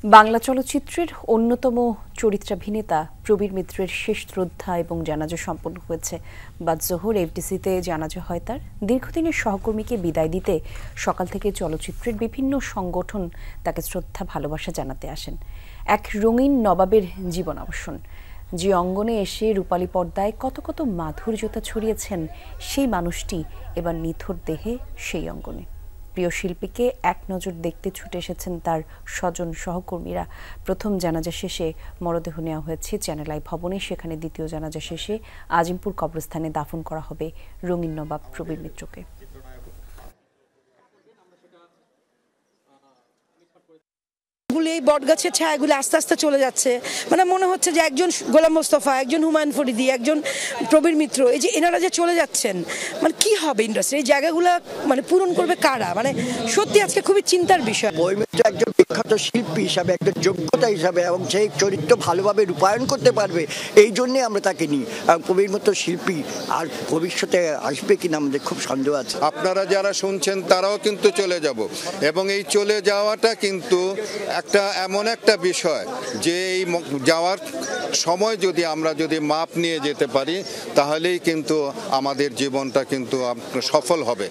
বাংলা চলচ্চিত্রের অন্যতম চরিত্রাভিনেতা প্রবীর মিত্রের শেষ শ্রদ্ধা এবং জানাজা সম্পন্ন হয়েছে। বাদ জোহর এফডিসিতে জানাজা হয় তার। দীর্ঘদিনের সহকর্মীকে বিদায় দিতে সকাল থেকে চলচ্চিত্রের বিভিন্ন সংগঠন তাকে শ্রদ্ধা ভালোবাসা জানাতে আসেন। এক রঙিন নবাবের জীবনাবসান, যে অঙ্গনে এসে রূপালী পর্দায় কত কত মাধুর্যতা ছড়িয়েছেন, সেই মানুষটি এবার নিথর দেহে সেই অঙ্গনে। প্রিয় শিল্পীকে এক নজর দেখতে ছুটে এসেছেন তার স্বজন সহকর্মীরা। প্রথম জানাজা শেষে মরদেহ নেওয়া হয়েছে চ্যানেল আই ভবনে। সেখানে দ্বিতীয় জানাজা শেষে আজিমপুর কবরস্থানে দাফন করা হবে রঙিন নবাব প্রবীর মিত্রকে। এই বটগাছের ছায়াগুলো আস্তে আস্তে চলে যাচ্ছে, মানে মনে হচ্ছে যে একজন গোলাম মোস্তফা, একজন হুমায়ুন ফরিদি, একজন প্রবীর মিত্র, এই যে এনারা যে চলে যাচ্ছেন, মানে কি হবে ইন্ডাস্ট্রি, এই জায়গাগুলো মানে পূরণ করবে কারা? মানে সত্যি আজকে খুবই চিন্তার বিষয়। প্রবীর মিত্র একজন বিখ্যাত শিল্পী হিসাবে, একজন যোগ্যতা হিসাবে এবং সেই চরিত্র ভালোভাবে রূপায়ণ করতে পারবে, এই জন্যে আমরা তাকে নিই। প্রবীর মিত্র শিল্পী আর ভবিষ্যতে আসবে কিনা আমাদের খুব সন্দেহ আছে। আপনারা যারা শুনছেন তারাও কিন্তু চলে যাব, এবং এই চলে যাওয়াটা কিন্তু একটা এমন একটা বিষয় যে এই যাওয়ার সময় আমরা যদি মাপ নিয়ে যেতে পারি, তাহলেই কিন্তু আমাদের জীবনটা কিন্তু সফল হবে।